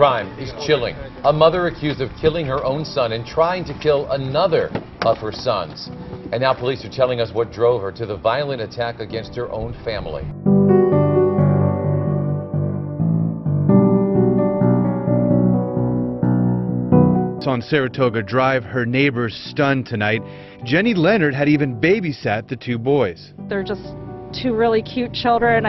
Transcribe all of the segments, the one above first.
crime is chilling. A mother accused of killing her own son and trying to kill another of her sons. And now police are telling us what drove her to the violent attack against her own family. On Saratoga Drive, her neighbors stunned tonight. Jenny Leonard had even babysat the two boys. They're just two really cute children.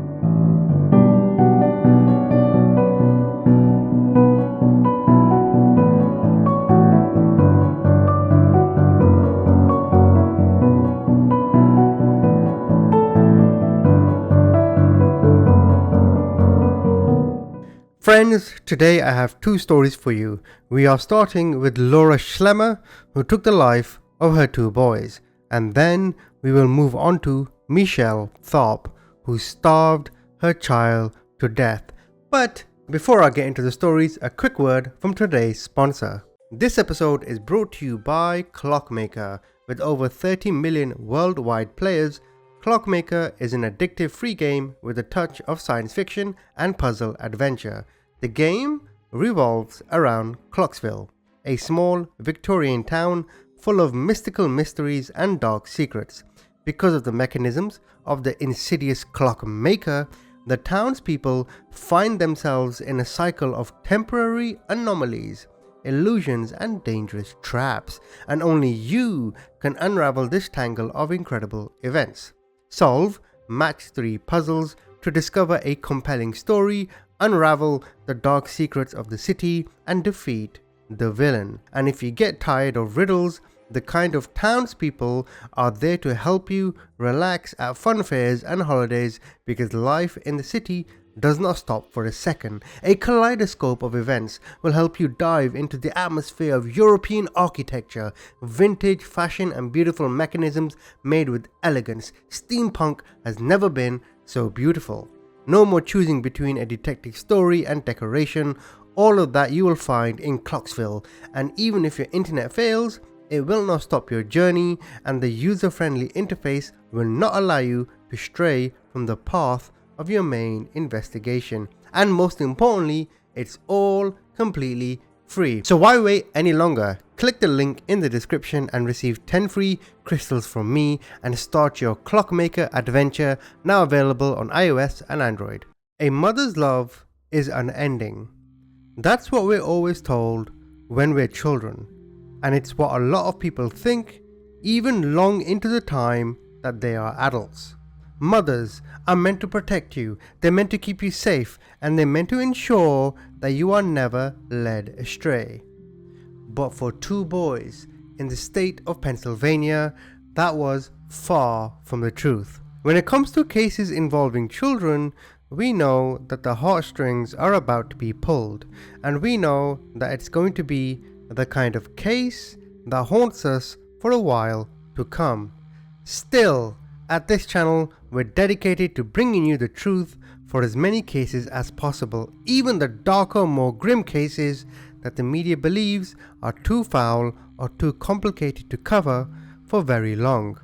Friends, today I have two stories for you. We are starting with Laurel Schlemmer, who took the life of her two boys, and then we will move on to Michelle Tharp, who starved her child to death. But before I get into the stories, a quick word from today's sponsor. This episode is brought to you by Clockmaker. With over 30 million worldwide players, Clockmaker is an addictive free game with a touch of science fiction and puzzle adventure. The game revolves around Clocksville, a small Victorian town full of mystical mysteries and dark secrets. Because of the mechanisms of the insidious Clockmaker, the townspeople find themselves in a cycle of temporary anomalies, illusions and dangerous traps, and only you can unravel this tangle of incredible events. Solve match 3 puzzles to discover a compelling story, unravel the dark secrets of the city, and defeat the villain. And if you get tired of riddles, the kind of townspeople are there to help you relax at fun fairs and holidays, because life in the city does not stop for a second. A kaleidoscope of events will help you dive into the atmosphere of European architecture, vintage fashion and beautiful mechanisms made with elegance. Steampunk has never been so beautiful. No more choosing between a detective story and decoration. All of that you will find in Clocksville, and even if your internet fails, it will not stop your journey, and the user-friendly interface will not allow you to stray from the path of your main investigation. And most importantly, it's all completely free. So why wait any longer? Click the link in the description and receive 10 free crystals from me and start your Clockmaker adventure, now available on iOS and Android. A mother's love is unending. That's what we're always told when we're children, and it's what a lot of people think even long into the time that they are adults. Mothers are meant to protect you, they're meant to keep you safe, and they're meant to ensure that you are never led astray. But for two boys in the state of Pennsylvania, that was far from the truth. When it comes to cases involving children, we know that the heartstrings are about to be pulled, and we know that it's going to be the kind of case that haunts us for a while to come. Still, at this channel, we're dedicated to bringing you the truth for as many cases as possible, even the darker, more grim cases that the media believes are too foul or too complicated to cover for very long.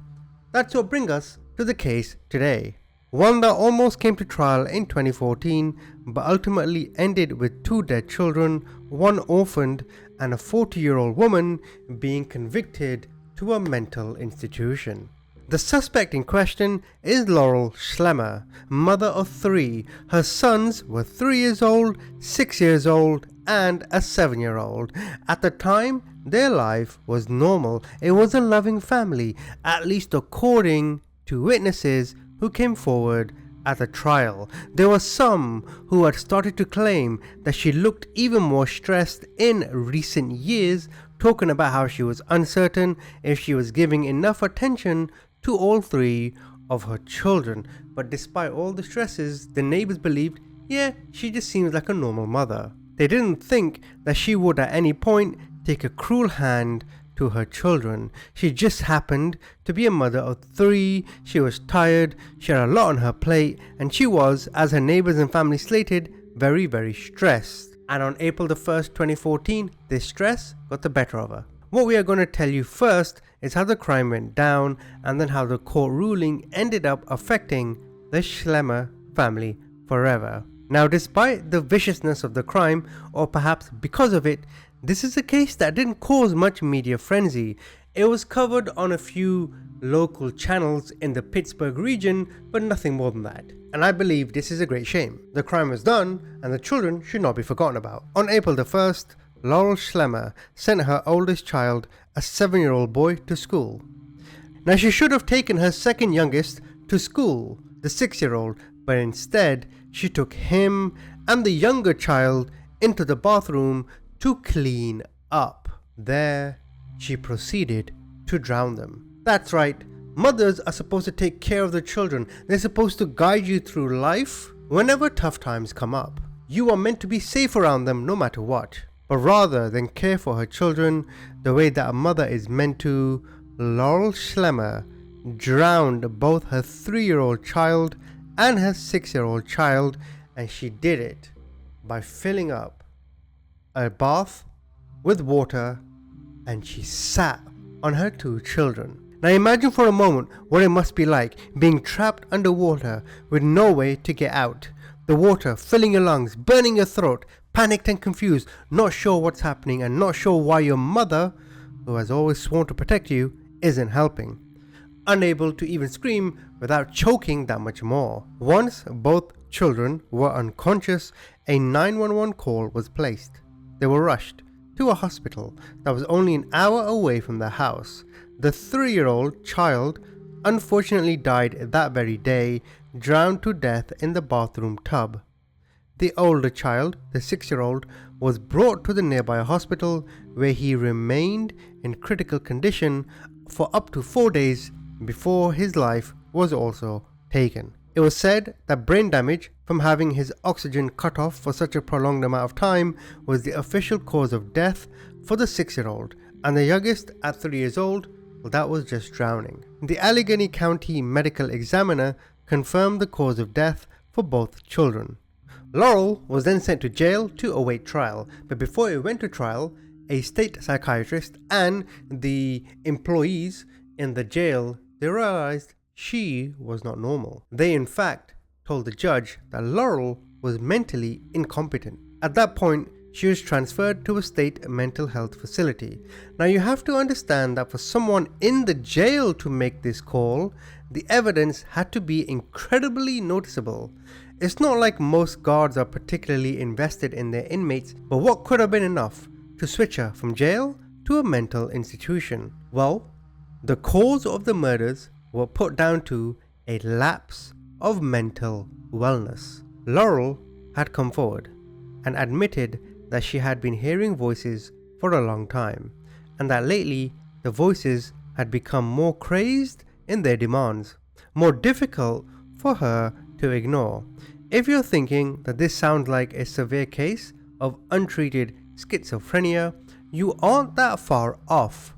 That's what brings us to the case today. One that almost came to trial in 2014, but ultimately ended with 2 dead children, 1 orphaned, and a 40-year-old woman being convicted to a mental institution. The suspect in question is Laurel Schlemmer, mother of 3. Her sons were 3 years old, 6 years old, and a 7-year-old. At the time, their life was normal. It was a loving family, at least according to witnesses who came forward at the trial. There were some who had started to claim that she looked even more stressed in recent years, talking about how she was uncertain if she was giving enough attention to all 3 of her children. But despite all the stresses, the neighbors believed, yeah, she just seems like a normal mother. They didn't think that she would at any point take a cruel hand to her children. She just happened to be a mother of 3, she was tired, she had a lot on her plate, and she was, as her neighbors and family slated, very, very stressed. And on April the 1st, 2014, this stress got the better of her. What we are going to tell you first is how the crime went down, and then how the court ruling ended up affecting the Schlemmer family forever. Now, despite the viciousness of the crime, or perhaps because of it, this is a case that didn't cause much media frenzy. It was covered on a few local channels in the Pittsburgh region, but nothing more than that. And I believe this is a great shame. The crime was done, and the children should not be forgotten about. On April the 1st, Laurel Schlemmer sent her oldest child, a 7-year-old boy, to school. Now, she should have taken her second youngest to school, the 6-year-old, but instead she took him and the younger child into the bathroom to clean up. There, she proceeded to drown them. That's right, mothers are supposed to take care of their children. They're supposed to guide you through life whenever tough times come up. You are meant to be safe around them no matter what. But rather than care for her children the way that a mother is meant to, Laurel Schlemmer drowned both her 3-year-old child and her 6-year-old child, and she did it by filling up a bath with water, and she sat on her 2 children. Now imagine for a moment what it must be like being trapped underwater with no way to get out. The water filling your lungs, burning your throat, panicked and confused, not sure what's happening and not sure why your mother, who has always sworn to protect you, isn't helping. Unable to even scream without choking that much more. Once both children were unconscious, a 911 call was placed. They were rushed to a hospital that was only an hour away from their house. The 3-year-old child unfortunately died that very day, drowned to death in the bathroom tub. The older child, the 6-year-old, was brought to the nearby hospital where he remained in critical condition for up to 4 days before his life was also taken. It was said that brain damage from having his oxygen cut off for such a prolonged amount of time was the official cause of death for the 6-year-old, and the youngest at 3 years old, well, that was just drowning. The Allegheny County Medical Examiner confirmed the cause of death for both children. Laurel was then sent to jail to await trial, but before it went to trial, a state psychiatrist and the employees in the jail, they realized she was not normal. They in fact told the judge that Laurel was mentally incompetent. At that point, she was transferred to a state mental health facility. Now you have to understand that for someone in the jail to make this call, the evidence had to be incredibly noticeable. It's not like most guards are particularly invested in their inmates, but what could have been enough to switch her from jail to a mental institution? Well, the cause of the murders were put down to a lapse of mental wellness. Laurel had come forward and admitted that she had been hearing voices for a long time, and that lately the voices had become more crazed in their demands, more difficult for her to ignore. If you're thinking that this sounds like a severe case of untreated schizophrenia, you aren't that far off.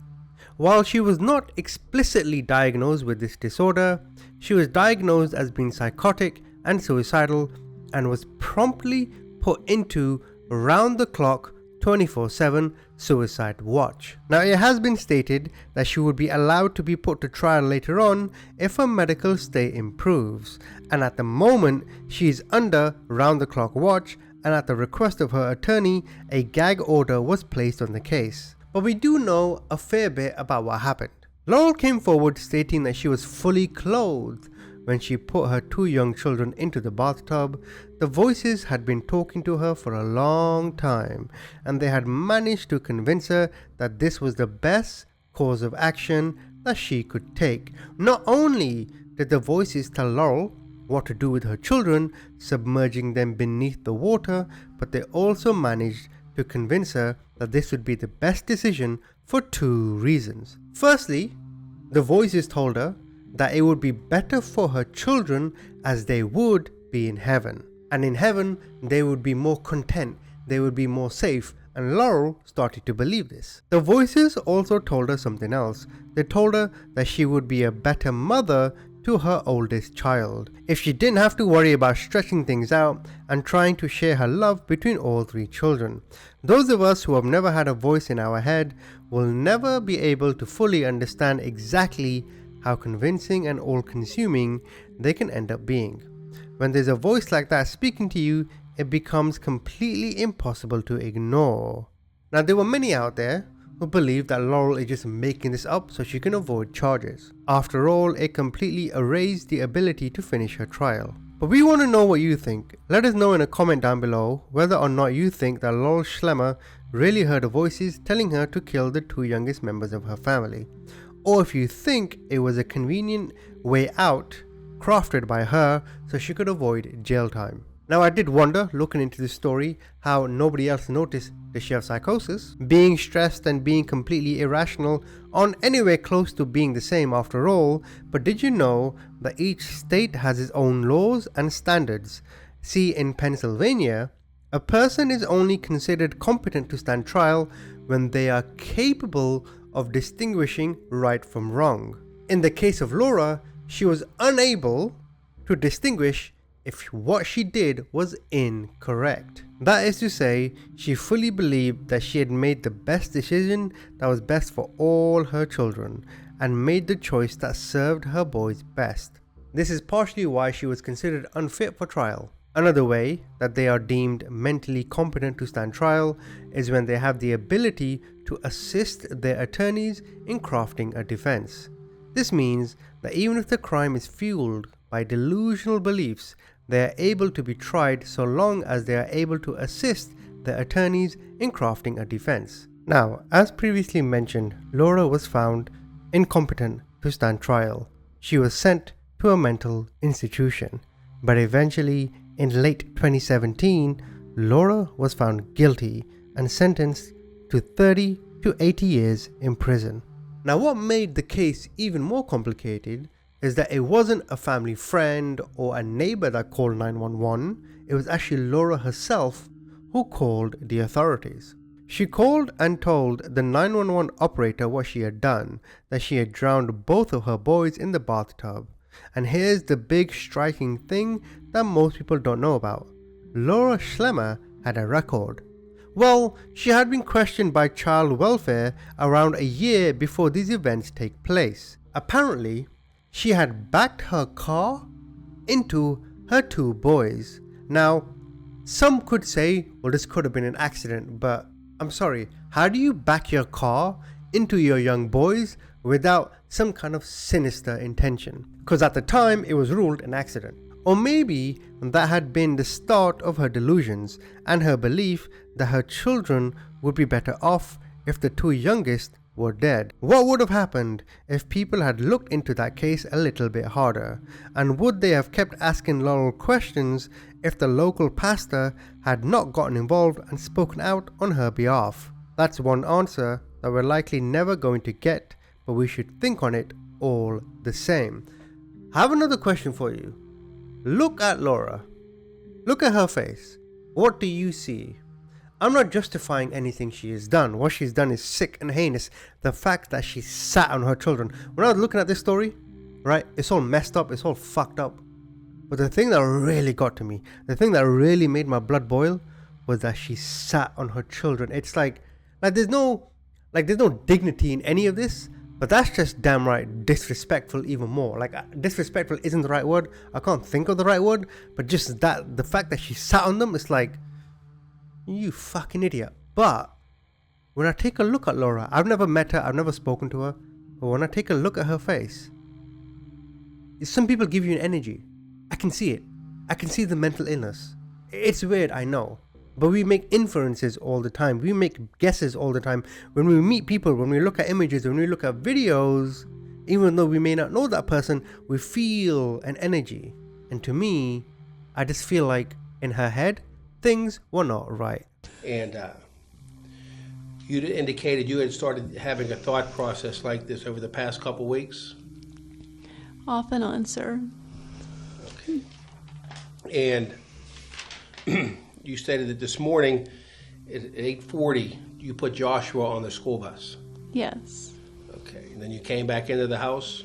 While she was not explicitly diagnosed with this disorder, she was diagnosed as being psychotic and suicidal, and was promptly put into round-the-clock 24/7 suicide watch. Now, it has been stated that she would be allowed to be put to trial later on if her medical state improves, and at the moment she is under round-the-clock watch, and at the request of her attorney, a gag order was placed on the case. But we do know a fair bit about what happened. Laurel came forward stating that she was fully clothed when she put her 2 young children into the bathtub. The voices had been talking to her for a long time, and they had managed to convince her that this was the best course of action that she could take. Not only did the voices tell Laurel what to do with her children, submerging them beneath the water, but they also managed to convince her that this would be the best decision for 2 reasons. Firstly, the voices told her that it would be better for her children as they would be in heaven. And in heaven, they would be more content, they would be more safe, and Laurel started to believe this. The voices also told her something else. They told her that she would be a better mother to her oldest child if she didn't have to worry about stretching things out and trying to share her love between all 3 children. Those of us who have never had a voice in our head will never be able to fully understand exactly how convincing and all-consuming they can end up being. When there's a voice like that speaking to you, it becomes completely impossible to ignore. Now, there were many out there who believe that Laurel is just making this up so she can avoid charges. After all, it completely erased the ability to finish her trial. But we want to know what you think. Let us know in a comment down below whether or not you think that Laurel Schlemmer really heard voices telling her to kill the two youngest members of her family, or if you think it was a convenient way out crafted by her so she could avoid jail time. Now, I did wonder, looking into this story, how nobody else noticed that she have psychosis. Being stressed and being completely irrational aren't anywhere close to being the same after all, but did you know that each state has its own laws and standards? See, in Pennsylvania, a person is only considered competent to stand trial when they are capable of distinguishing right from wrong. In the case of Laura, she was unable to distinguish if what she did was incorrect. That is to say, she fully believed that she had made the best decision that was best for all her children, and made the choice that served her boys best. This is partially why she was considered unfit for trial. Another way that they are deemed mentally competent to stand trial is when they have the ability to assist their attorneys in crafting a defense. This means that even if the crime is fueled by delusional beliefs, they are able to be tried so long as they are able to assist the attorneys in crafting a defense. Now, as previously mentioned, Laura was found incompetent to stand trial. She was sent to a mental institution, but eventually, in late 2017, Laura was found guilty and sentenced to 30 to 80 years in prison. Now, what made the case even more complicated is that it wasn't a family friend or a neighbor that called 911, it was actually Laura herself who called the authorities. She called and told the 911 operator what she had done, that she had drowned both of her boys in the bathtub. And here's the big striking thing that most people don't know about. Laurel Schlemmer had a record. Well, she had been questioned by child welfare around a year before these events take place. Apparently, she had backed her car into her two boys. Now, some could say, well, this could have been an accident, but I'm sorry, how do you back your car into your young boys without some kind of sinister intention? Because at the time, it was ruled an accident. Or maybe that had been the start of her delusions and her belief that her children would be better off if the two youngest were dead. What would have happened if people had looked into that case a little bit harder? And would they have kept asking Laurel questions if the local pastor had not gotten involved and spoken out on her behalf? That's one answer that we're likely never going to get, but we should think on it all the same. I have another question for you. Look at Laura. Look at her face. What do you see? I'm not justifying anything she has done. What she's done is sick and heinous. The fact that she sat on her children. When I was looking at this story, right, it's all messed up, it's all fucked up. But the thing that really got to me, the thing that really made my blood boil, was that she sat on her children. It's like there's no dignity in any of this, but that's just damn right disrespectful even more. Disrespectful isn't the right word. I can't think of the right word, but just that, the fact that she sat on them, it's like, you fucking idiot. But when I take a look at Laura, I've never met her, I've never spoken to her, but when I take a look at her face, some people give you an energy. I can see it. I can see the mental illness. It's weird, I know, but we make inferences all the time. We make guesses all the time. When we meet people, when we look at images, when we look at videos, even though we may not know that person, we feel an energy. And to me, I just feel like in her head, things were not right. And you indicated you had started having a thought process like this over the past couple weeks? Off and on, sir. Okay. And you stated that this morning at 8:40, you put Joshua on the school bus. Yes. Okay. And then you came back into the house?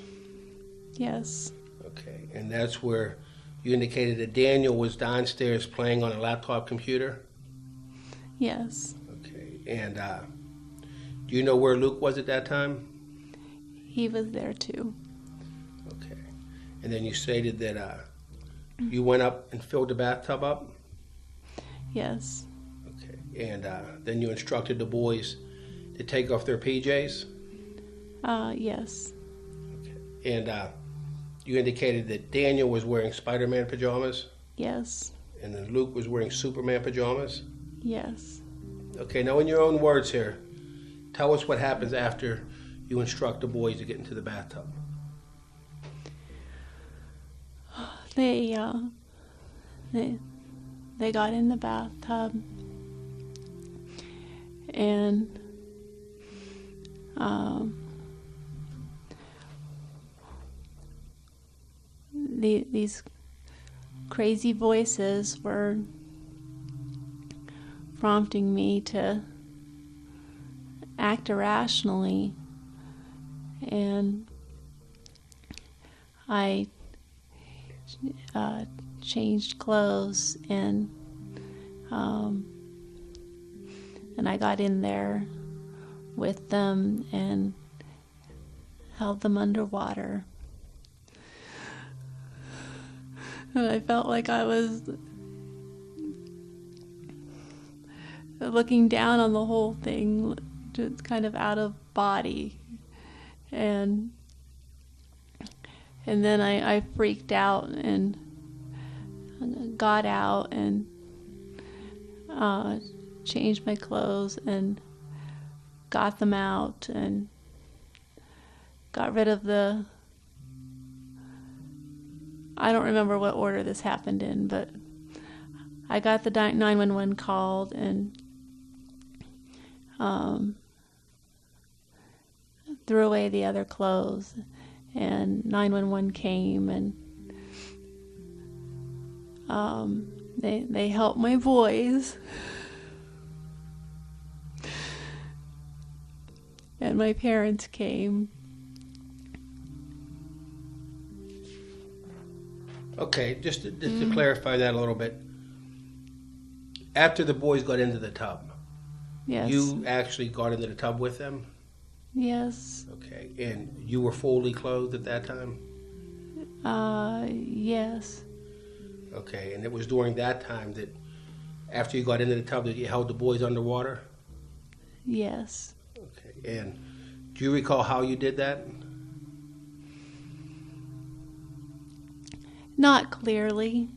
Yes. Okay. And that's where you indicated that Daniel was downstairs playing on a laptop computer? Yes. Okay. And do you know where Luke was at that time? He was there too. Okay. And then you stated that You went up and filled the bathtub up? Yes. Okay. And then you instructed the boys to take off their PJs? Yes. Okay. And you indicated that Daniel was wearing Spider-Man pajamas? Yes. And then Luke was wearing Superman pajamas? Yes. Okay, now in your own words here, tell us what happens after you instruct the boys to get into the bathtub. They got in the bathtub, and these crazy voices were prompting me to act irrationally, and I changed clothes, and I got in there with them and held them underwater. And I felt like I was looking down on the whole thing, just kind of out of body. And then I freaked out and got out and changed my clothes and got them out and got rid of the... I don't remember what order this happened in, but I got the 911 called and threw away the other clothes, and 911 came, and they helped my boys, and my parents came. Okay, just to clarify that a little bit. After the boys got into the tub, Yes. you actually got into the tub with them? Yes. Okay, and you were fully clothed at that time? Yes. Okay, and it was during that time that after you got into the tub that you held the boys underwater? Yes. Okay, and do you recall how you did that? Not clearly.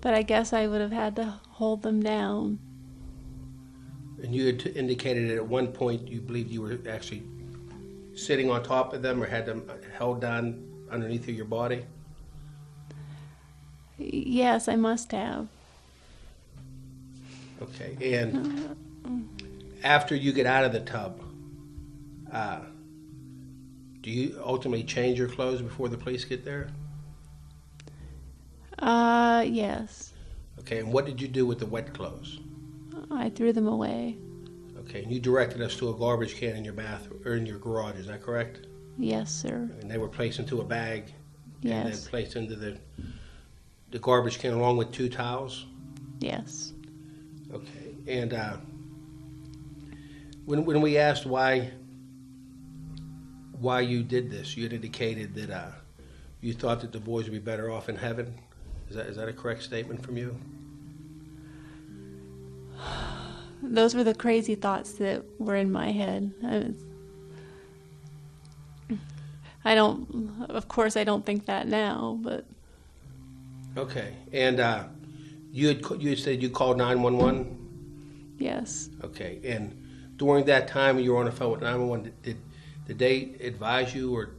But I guess I would have had to hold them down. And you had indicated that at one point you believed you were actually sitting on top of them or had them held down underneath of your body? Yes, I must have. Okay, and after you get out of the tub, do you ultimately change your clothes before the police get there? Yes. Okay, and what did you do with the wet clothes? I threw them away. Okay, and you directed us to a garbage can in your bathroom or in your garage, is that correct? Yes, sir. And they were placed into a bag and then Yes. placed into the garbage can along with 2 towels? Yes. Okay, and when we asked why you did this, you had indicated that you thought that the boys would be better off in heaven. Is that a correct statement from you? Those were the crazy thoughts that were in my head. Of course I don't think that now, but... Okay, and you had said you called 911? Yes. Okay, and during that time when you were on the phone with 911, did they advise you or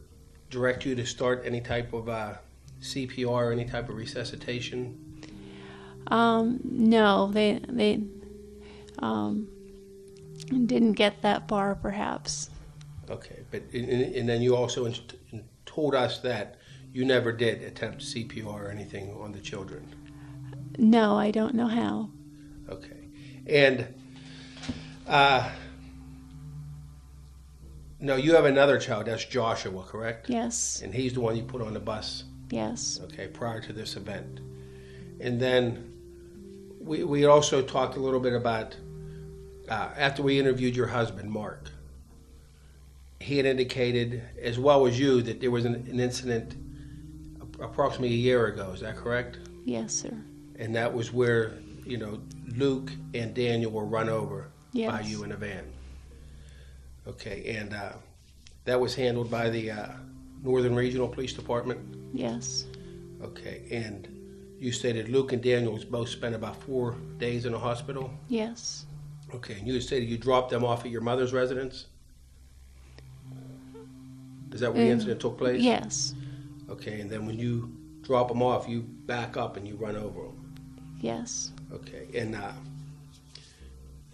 direct you to start any type of CPR or any type of resuscitation? No, they didn't get that far, perhaps. Okay, but and then you also told us that you never did attempt CPR or anything on the children. No, I don't know how. Okay, and no, you have another child. That's Joshua, correct? Yes. And he's the one you put on the bus. Yes. Okay, prior to this event, and then we also talked a little bit about after we interviewed your husband, Mark. he had indicated, as well as you, that there was an incident approximately a year ago. Is that correct? Yes, sir. And that was where, Luke and Daniel were run over Yes. by you in a van. Okay, and that was handled by the Northern Regional Police Department? Yes. Okay, and you stated Luke and Daniel both spent about 4 days in the hospital? Yes. Okay, and you stated you dropped them off at your mother's residence? Is that where the incident took place? Yes. Okay, and then when you drop them off, you back up and you run over them? Yes. Okay, and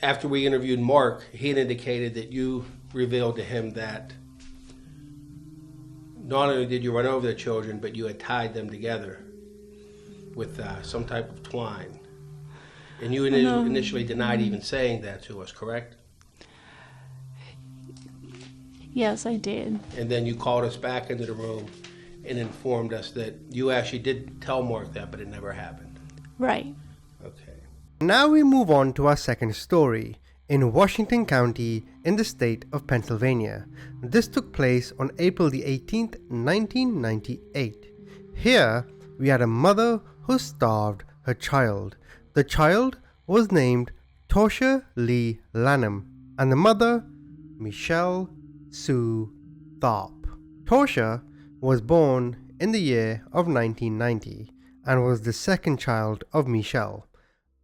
after we interviewed Mark, he had indicated that you revealed to him that not only did you run over the children, but you had tied them together with some type of twine. And you initially denied even saying that to us, correct? Yes, I did. And then you called us back into the room and informed us that you actually did tell Mark that, but it never happened. Right. Okay. Now we move on to our second story in Washington County in the state of Pennsylvania. This took place on April the 18th, 1998. Here we had a mother who starved her child. The child was named Torsha Lee Lanham and the mother Michelle Sue Tharp. Torsha was born in the year of 1990 and was the second child of Michelle.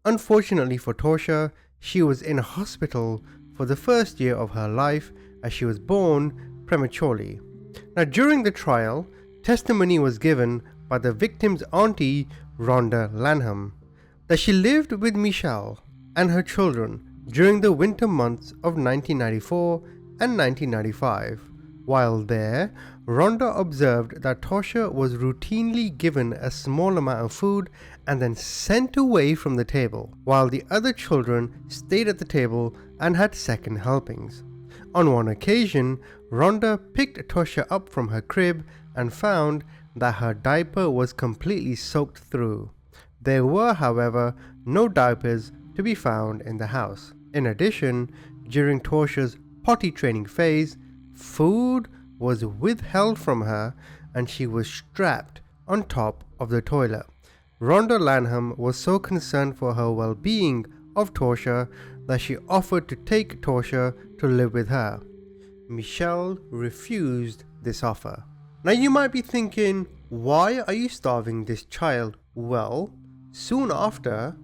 Unfortunately for Torsha, she was in a hospital for the first year of her life as she was born prematurely. Now, during the trial, testimony was given by the victim's auntie, Rhonda Lanham, that she lived with Michelle and her children during the winter months of 1994 and 1995. While there, Rhonda observed that Torsha was routinely given a small amount of food and then sent away from the table, while the other children stayed at the table and had second helpings. On one occasion, Rhonda picked Torsha up from her crib and found that her diaper was completely soaked through. There were, however, no diapers to be found in the house. In addition, during Torsha's potty training phase, food was withheld from her and she was strapped on top of the toilet. Rhonda Lanham was so concerned for her well-being of Torsha that she offered to take Torsha to live with her. Michelle refused this offer. Now you might be thinking, why are you starving this child? Well, soon after,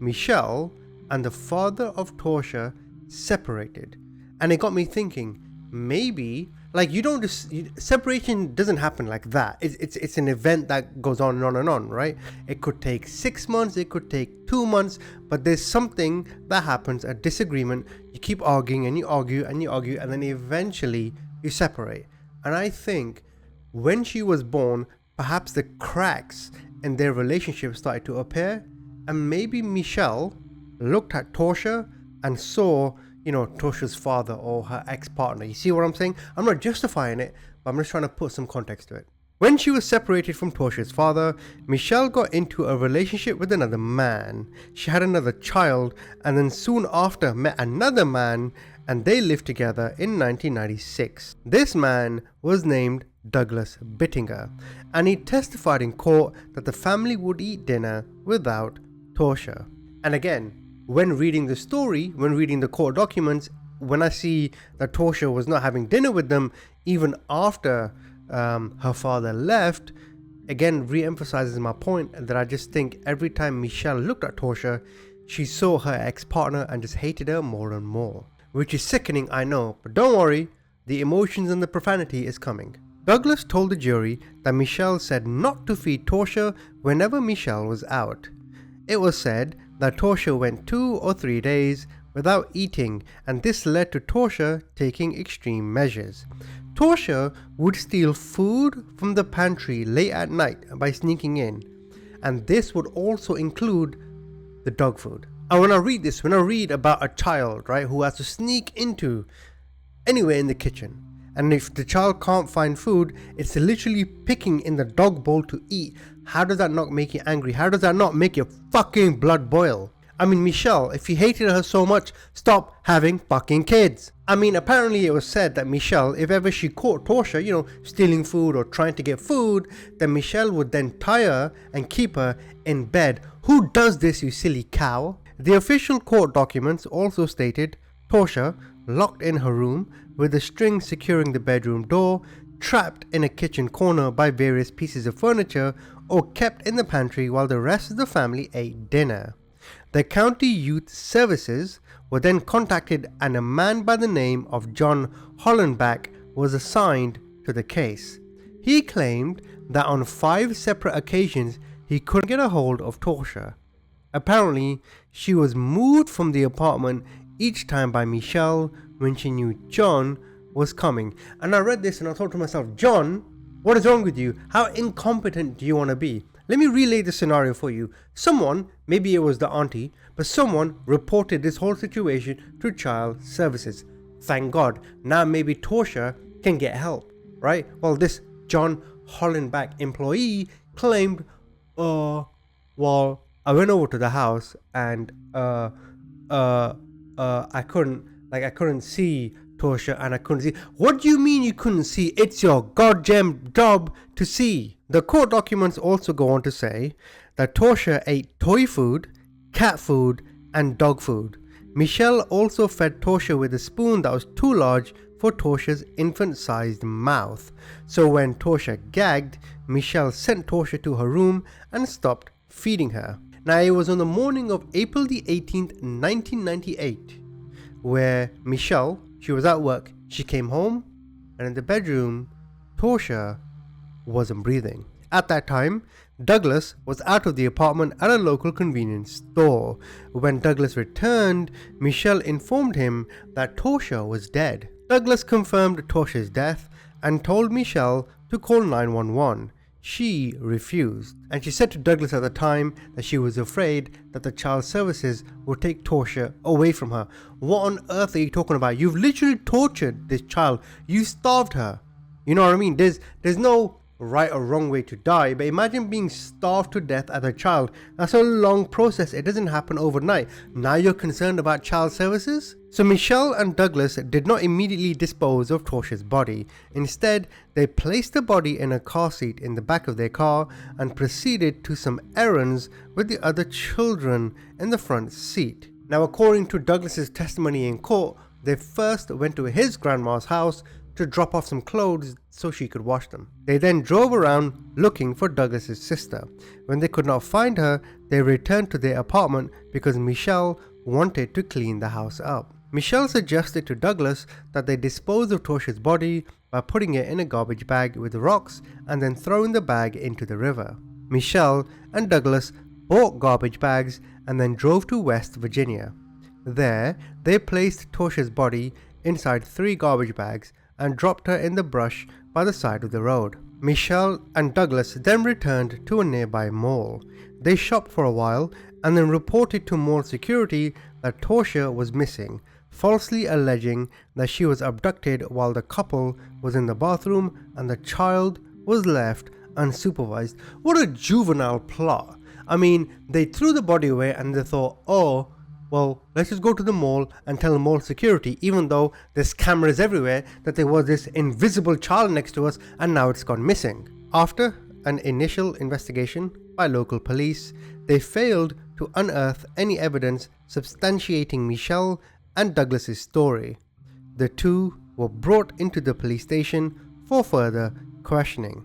Michelle and the father of Torsha separated. And it got me thinking, maybe, separation doesn't happen like that. It's an event that goes on and on and on, right? It could take 6 months, it could take 2 months, but there's something that happens, a disagreement. You keep arguing and you argue and you argue, and then eventually you separate. And I think when she was born, perhaps the cracks in their relationship started to appear, and maybe Michelle looked at Torsha and saw, Torsha's father or her ex-partner. You see what I'm saying? I'm not justifying it, but I'm just trying to put some context to it. When she was separated from Torsha's father, Michelle got into a relationship with another man. She had another child and then soon after met another man, and they lived together in 1996. This man was named Douglas Bittinger, and he testified in court that the family would eat dinner without Torsha. And again, when reading the story, when reading the court documents, when I see that Torsha was not having dinner with them even after her father left, again re-emphasizes my point that I just think every time Michelle looked at Torsha, she saw her ex-partner and just hated her more and more. Which is sickening, I know, but don't worry, the emotions and the profanity is coming. Douglas told the jury that Michelle said not to feed Torsha whenever Michelle was out. It was said that Torsha went 2 or 3 days without eating, and this led to Torsha taking extreme measures. Torsha would steal food from the pantry late at night by sneaking in, and this would also include the dog food. And when I read about a child, right, who has to sneak into anywhere in the kitchen, and if the child can't find food, it's literally picking in the dog bowl to eat. How does that not make you angry? How does that not make your fucking blood boil? I mean, Michelle, if you hated her so much, stop having fucking kids. I mean, apparently it was said that Michelle, if ever she caught Torsha, stealing food or trying to get food, then Michelle would then tie her and keep her in bed. Who does this, you silly cow? The official court documents also stated Torsha locked in her room with a string securing the bedroom door, trapped in a kitchen corner by various pieces of furniture, or kept in the pantry while the rest of the family ate dinner. The county youth services were then contacted and a man by the name of John Hollenbach was assigned to the case. He claimed that on 5 separate occasions he couldn't get a hold of Torsha. Apparently, she was moved from the apartment each time by Michelle when she knew John was coming. And I read this and I thought to myself, John, what is wrong with you? How incompetent do you want to be? Let me relay the scenario for you. Someone, maybe it was the auntie, but someone reported this whole situation to child services. Thank God. Now maybe Torsha can get help, right? Well, this John Hollenbach employee claimed, well, I went over to the house and I couldn't see Torsha and I couldn't see. What do you mean you couldn't see? It's your goddamn job to see. The court documents also go on to say that Torsha ate toy food, cat food, and dog food. Michelle also fed Torsha with a spoon that was too large for Torsha's infant-sized mouth. So when Torsha gagged, Michelle sent Torsha to her room and stopped feeding her. Now it was on the morning of April the 18th, 1998, where Michelle, she was at work, she came home, and in the bedroom, Torsha wasn't breathing. At that time, Douglas was out of the apartment at a local convenience store. When Douglas returned, Michelle informed him that Torsha was dead. Douglas confirmed Torsha's death and told Michelle to call 911. She refused, and she said to Douglas at the time that she was afraid that the child services would take Torsha away from her. What on earth are you talking about? You've literally tortured this child. You starved her. You know what I mean? There's no right or wrong way to die, but imagine being starved to death as a child. That's a long process. It doesn't happen overnight. Now you're concerned about child services? So Michelle and Douglas did not immediately dispose of Torsha's body. Instead, they placed the body in a car seat in the back of their car and proceeded to some errands with the other children in the front seat. Now, according to Douglas's testimony in court, they first went to his grandma's house to drop off some clothes so she could wash them. They then drove around looking for Douglas's sister. When they could not find her, they returned to their apartment because Michelle wanted to clean the house up. Michelle suggested to Douglas that they dispose of Torsha's body by putting it in a garbage bag with rocks and then throwing the bag into the river. Michelle and Douglas bought garbage bags and then drove to West Virginia. There, they placed Torsha's body inside 3 garbage bags and dropped her in the brush by the side of the road. Michelle and Douglas then returned to a nearby mall. They shopped for a while and then reported to mall security that Torsha was missing, falsely alleging that she was abducted while the couple was in the bathroom and the child was left unsupervised. What a juvenile plot. I mean, they threw the body away and they thought, oh, well, let's just go to the mall and tell mall security, even though there's cameras everywhere, that there was this invisible child next to us and now it's gone missing. After an initial investigation by local police, they failed to unearth any evidence substantiating Michelle and Douglas's story. The two were brought into the police station for further questioning.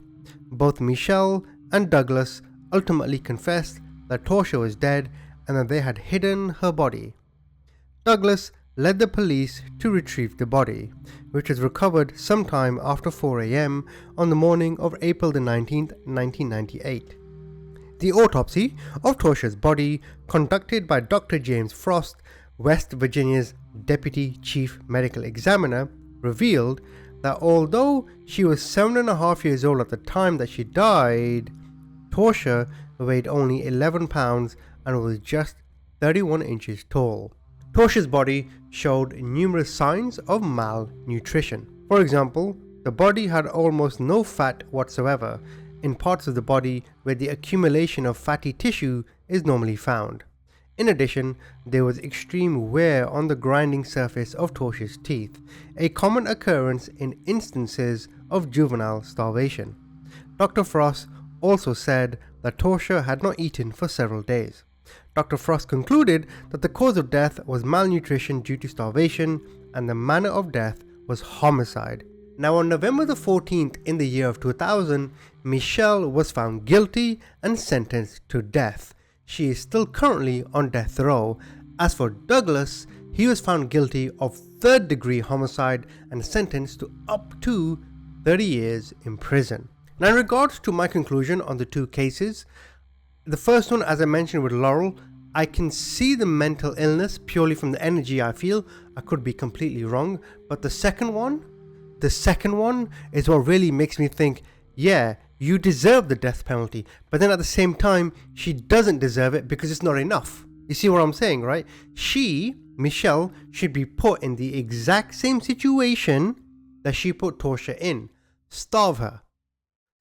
Both Michelle and Douglas ultimately confessed that Torsha was dead and that they had hidden her body. Douglas led the police to retrieve the body, which was recovered sometime after 4 a.m. on the morning of April the 19th, 1998. The autopsy of Torsha's body, conducted by Dr. James Frost, West Virginia's Deputy Chief Medical Examiner, revealed that although she was 7.5 years old at the time that she died, Torsha weighed only 11 pounds and was just 31 inches tall. Torsha's body showed numerous signs of malnutrition. For example, the body had almost no fat whatsoever in parts of the body where the accumulation of fatty tissue is normally found. In addition, there was extreme wear on the grinding surface of Torsha's teeth, a common occurrence in instances of juvenile starvation. Dr. Frost also said that Torsha had not eaten for several days. Dr. Frost concluded that the cause of death was malnutrition due to starvation and the manner of death was homicide. Now on November the 14th in the year of 2000, Michelle was found guilty and sentenced to death. She is still currently on death row. As for Douglas, he was found guilty of third-degree homicide and sentenced to up to 30 years in prison. Now in regards to my conclusion on the two cases, the first one, as I mentioned with Laurel, I can see the mental illness purely from the energy I feel. I could be completely wrong, but the second one is what really makes me think, yeah, you deserve the death penalty, but then at the same time, she doesn't deserve it because it's not enough. You see what I'm saying, right? She, Michelle, should be put in the exact same situation that she put Torsha in. Starve her.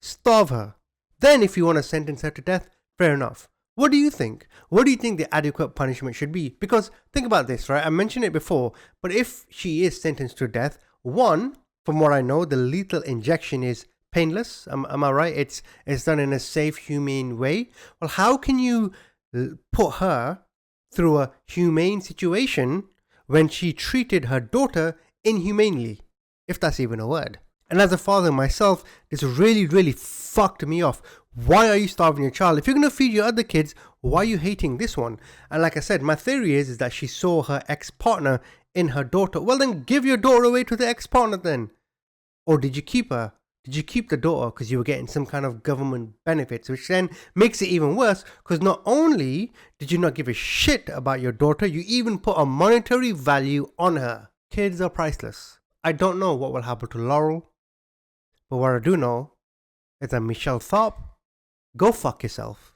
Starve her. Then if you want to sentence her to death, fair enough. What do you think? What do you think the adequate punishment should be? Because think about this, right? I mentioned it before, but if she is sentenced to death, one, from what I know, the lethal injection is painless. Am I right? It's done in a safe, humane way. Well, how can you put her through a humane situation when she treated her daughter inhumanely? If that's even a word. And as a father myself, this really fucked me off. Why are you starving your child? If you're going to feed your other kids, why are you hating this one? And like I said, my theory is that she saw her ex-partner in her daughter. Well, then give your daughter away to the ex-partner then. Or did you keep her? Did you keep the daughter because you were getting some kind of government benefits, which then makes it even worse because not only did you not give a shit about your daughter, you even put a monetary value on her. Kids are priceless. I don't know what will happen to Laurel, but what I do know is that Michelle Tharp, go fuck yourself.